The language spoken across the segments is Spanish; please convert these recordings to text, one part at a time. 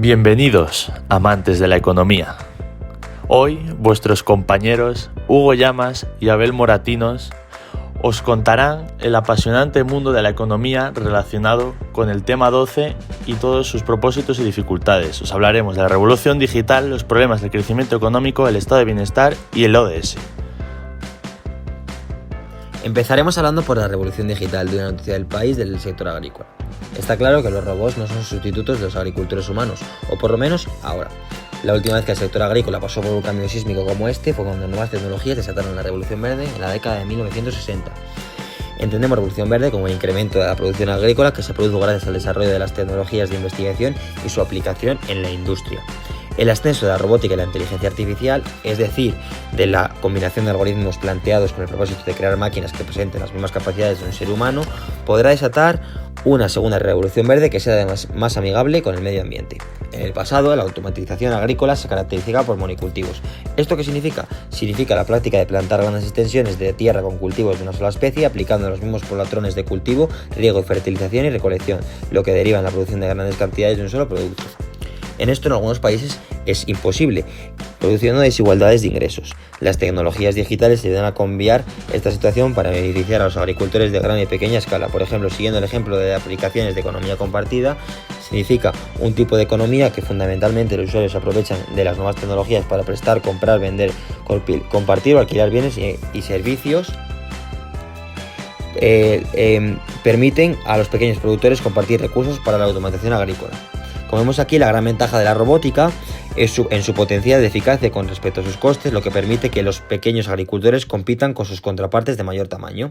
Bienvenidos, amantes de la economía. Hoy, vuestros compañeros Hugo Llamas y Abel Moratinos os contarán el apasionante mundo de la economía relacionado con el tema 12 y todos sus propósitos y dificultades. Os hablaremos de la revolución digital, los problemas del crecimiento económico, el estado de bienestar y el ODS. Empezaremos hablando por la revolución digital de una noticia del país del sector agrícola. Está claro que los robots no son sustitutos de los agricultores humanos, o por lo menos ahora. La última vez que el sector agrícola pasó por un cambio sísmico como este fue cuando nuevas tecnologías desataron la revolución verde en la década de 1960. Entendemos revolución verde como el incremento de la producción agrícola que se produjo gracias al desarrollo de las tecnologías de investigación y su aplicación en la industria. El ascenso de la robótica y la inteligencia artificial, es decir, de la combinación de algoritmos planteados con el propósito de crear máquinas que presenten las mismas capacidades de un ser humano, podrá desatar una segunda revolución verde que sea además más amigable con el medio ambiente. En el pasado, la automatización agrícola se caracterizaba por monocultivos. ¿Esto qué significa? Significa la práctica de plantar grandes extensiones de tierra con cultivos de una sola especie, aplicando los mismos patrones de cultivo, riego, fertilización y recolección, lo que deriva en la producción de grandes cantidades de un solo producto. En esto en algunos países es imposible, produciendo desigualdades de ingresos. Las tecnologías digitales ayudan a cambiar esta situación para beneficiar a los agricultores de gran y pequeña escala. Por ejemplo, siguiendo el ejemplo de aplicaciones de economía compartida, significa un tipo de economía que fundamentalmente los usuarios aprovechan de las nuevas tecnologías para prestar, comprar, vender, compartir o alquilar bienes y servicios. Permiten a los pequeños productores compartir recursos para la automatización agrícola. Como vemos aquí, la gran ventaja de la robótica es en su potencial de eficacia con respecto a sus costes, lo que permite que los pequeños agricultores compitan con sus contrapartes de mayor tamaño.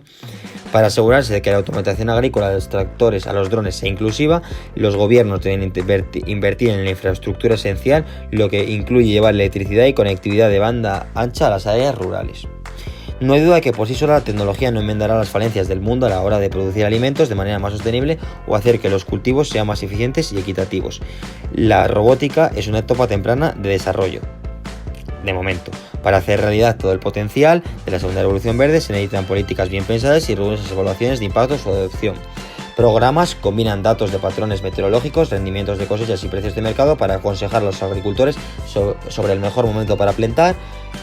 Para asegurarse de que la automatización agrícola de los tractores a los drones sea inclusiva, los gobiernos deben invertir en la infraestructura esencial, lo que incluye llevar electricidad y conectividad de banda ancha a las áreas rurales. No hay duda de que por sí sola la tecnología no enmendará las falencias del mundo a la hora de producir alimentos de manera más sostenible o hacer que los cultivos sean más eficientes y equitativos. La robótica es una etapa temprana de desarrollo. De momento, para hacer realidad todo el potencial de la segunda revolución verde se necesitan políticas bien pensadas y rigurosas evaluaciones de impacto o adopción. Programas combinan datos de patrones meteorológicos, rendimientos de cosechas y precios de mercado para aconsejar a los agricultores sobre el mejor momento para plantar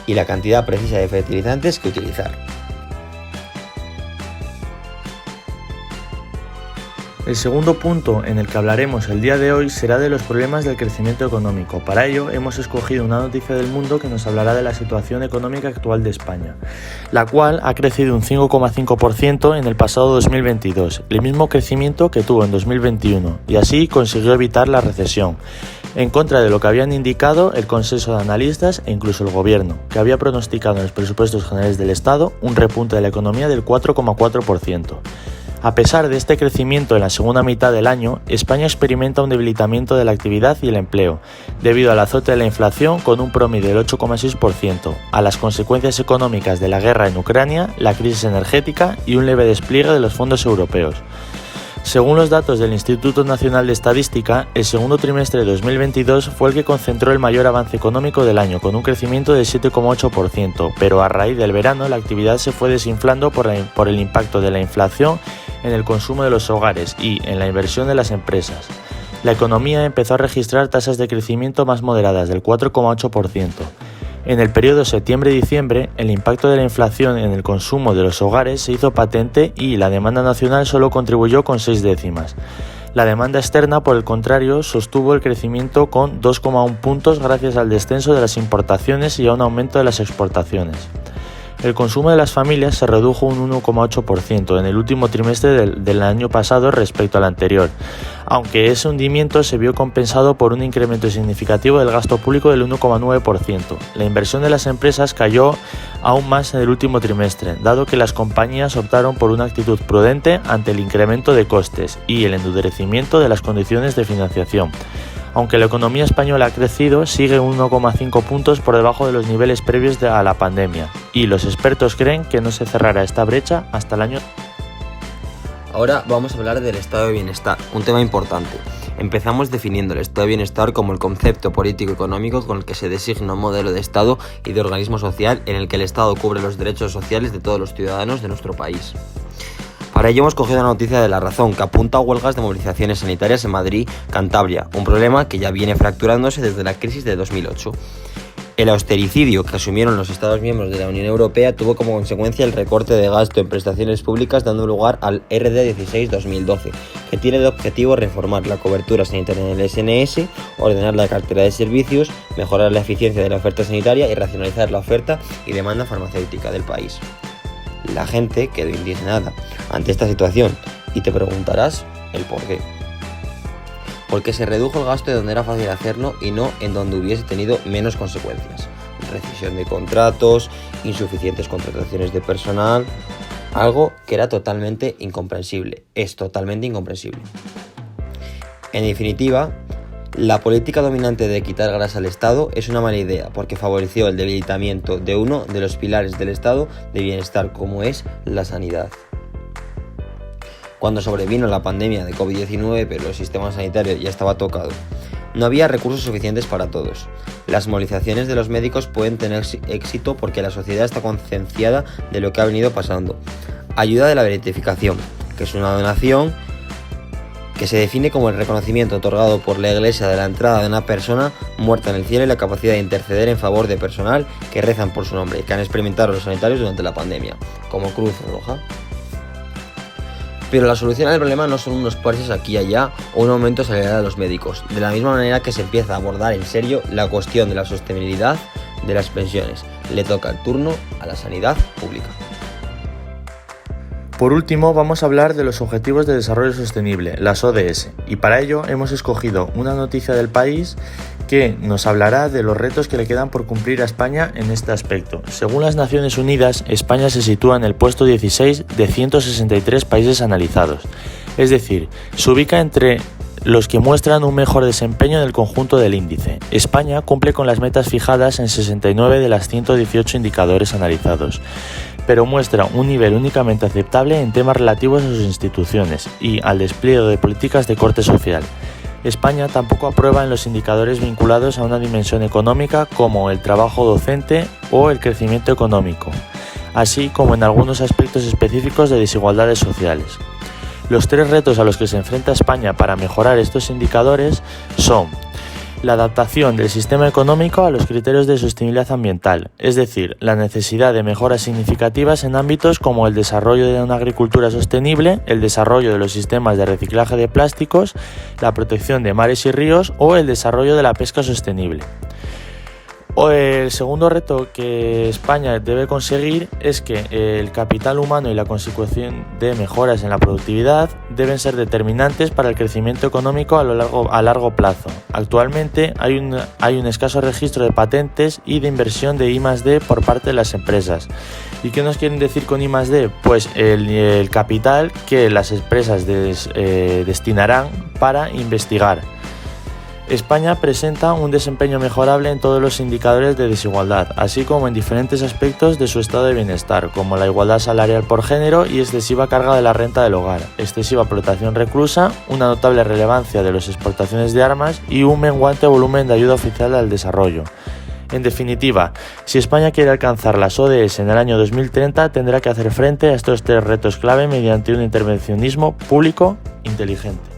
y la cantidad precisa de fertilizantes que utilizar. El segundo punto en el que hablaremos el día de hoy será de los problemas del crecimiento económico. Para ello hemos escogido una noticia del mundo que nos hablará de la situación económica actual de España, la cual ha crecido un 5,5% en el pasado 2022, el mismo crecimiento que tuvo en 2021, y así consiguió evitar la recesión, en contra de lo que habían indicado el consenso de analistas e incluso el gobierno, que había pronosticado en los presupuestos generales del Estado un repunte de la economía del 4,4%. A pesar de este crecimiento en la segunda mitad del año, España experimenta un debilitamiento de la actividad y el empleo, debido al azote de la inflación con un promedio del 8,6%, a las consecuencias económicas de la guerra en Ucrania, la crisis energética y un leve despliegue de los fondos europeos. Según los datos del Instituto Nacional de Estadística, el segundo trimestre de 2022 fue el que concentró el mayor avance económico del año, con un crecimiento de 7,8%, pero a raíz del verano la actividad se fue desinflando por el impacto de la inflación en el consumo de los hogares y en la inversión de las empresas. La economía empezó a registrar tasas de crecimiento más moderadas del 4,8%. En el periodo septiembre-diciembre, el impacto de la inflación en el consumo de los hogares se hizo patente y la demanda nacional solo contribuyó con 6 décimas. La demanda externa, por el contrario, sostuvo el crecimiento con 2,1 puntos gracias al descenso de las importaciones y a un aumento de las exportaciones. El consumo de las familias se redujo un 1,8% en el último trimestre del año pasado respecto al anterior, aunque ese hundimiento se vio compensado por un incremento significativo del gasto público del 1,9%. La inversión de las empresas cayó aún más en el último trimestre, dado que las compañías optaron por una actitud prudente ante el incremento de costes y el endurecimiento de las condiciones de financiación. Aunque la economía española ha crecido, sigue 1,5 puntos por debajo de los niveles previos a la pandemia, y los expertos creen que no se cerrará esta brecha hasta el año. Ahora vamos a hablar del estado de bienestar, un tema importante. Empezamos definiendo el estado de bienestar como el concepto político-económico con el que se designa un modelo de Estado y de organismo social en el que el Estado cubre los derechos sociales de todos los ciudadanos de nuestro país. Para ello hemos cogido una noticia de La Razón que apunta a huelgas de movilizaciones sanitarias en Madrid, Cantabria, un problema que ya viene fracturándose desde la crisis de 2008. El austericidio que asumieron los Estados miembros de la Unión Europea tuvo como consecuencia el recorte de gasto en prestaciones públicas, dando lugar al RD 16-2012, que tiene de objetivo reformar la cobertura sanitaria en el SNS, ordenar la cartera de servicios, mejorar la eficiencia de la oferta sanitaria y racionalizar la oferta y demanda farmacéutica del país. La gente quedó indignada ante esta situación y te preguntarás el por qué. Porque se redujo el gasto de donde era fácil hacerlo y no en donde hubiese tenido menos consecuencias. Rescisión de contratos, insuficientes contrataciones de personal, algo que era totalmente incomprensible, es totalmente incomprensible. En definitiva, la política dominante de quitar grasa al Estado es una mala idea porque favoreció el debilitamiento de uno de los pilares del Estado de bienestar como es la sanidad. Cuando sobrevino la pandemia de COVID-19, pero el sistema sanitario ya estaba tocado, no había recursos suficientes para todos. Las movilizaciones de los médicos pueden tener éxito porque la sociedad está concienciada de lo que ha venido pasando. Ayuda de la beatificación, que es una donación que se define como el reconocimiento otorgado por la Iglesia de la entrada de una persona muerta en el cielo y la capacidad de interceder en favor de personal que rezan por su nombre y que han experimentado los sanitarios durante la pandemia, como Cruz Roja. Pero la solución al problema no son unos parches aquí y allá o un aumento salarial a los médicos, de la misma manera que se empieza a abordar en serio la cuestión de la sostenibilidad de las pensiones. Le toca el turno a la sanidad pública. Por último, vamos a hablar de los Objetivos de Desarrollo Sostenible, las ODS, y para ello hemos escogido una noticia del país que nos hablará de los retos que le quedan por cumplir a España en este aspecto. Según las Naciones Unidas, España se sitúa en el puesto 16 de 163 países analizados, es decir, se ubica entre los que muestran un mejor desempeño en el conjunto del índice. España cumple con las metas fijadas en 69 de las 118 indicadores analizados, pero muestra un nivel únicamente aceptable en temas relativos a sus instituciones y al despliegue de políticas de corte social. España tampoco aprueba en los indicadores vinculados a una dimensión económica como el trabajo docente o el crecimiento económico, así como en algunos aspectos específicos de desigualdades sociales. Los tres retos a los que se enfrenta España para mejorar estos indicadores son la adaptación del sistema económico a los criterios de sostenibilidad ambiental, es decir, la necesidad de mejoras significativas en ámbitos como el desarrollo de una agricultura sostenible, el desarrollo de los sistemas de reciclaje de plásticos, la protección de mares y ríos o el desarrollo de la pesca sostenible. El segundo reto que España debe conseguir es que el capital humano y la consecución de mejoras en la productividad deben ser determinantes para el crecimiento económico a largo plazo. Actualmente hay un escaso registro de patentes y de inversión de I+D por parte de las empresas. ¿Y qué nos quieren decir con I+D? Pues el capital que las empresas destinarán para investigar. España presenta un desempeño mejorable en todos los indicadores de desigualdad, así como en diferentes aspectos de su estado de bienestar, como la igualdad salarial por género y excesiva carga de la renta del hogar, excesiva explotación reclusa, una notable relevancia de las exportaciones de armas y un menguante volumen de ayuda oficial al desarrollo. En definitiva, si España quiere alcanzar las ODS en el año 2030, tendrá que hacer frente a estos tres retos clave mediante un intervencionismo público inteligente.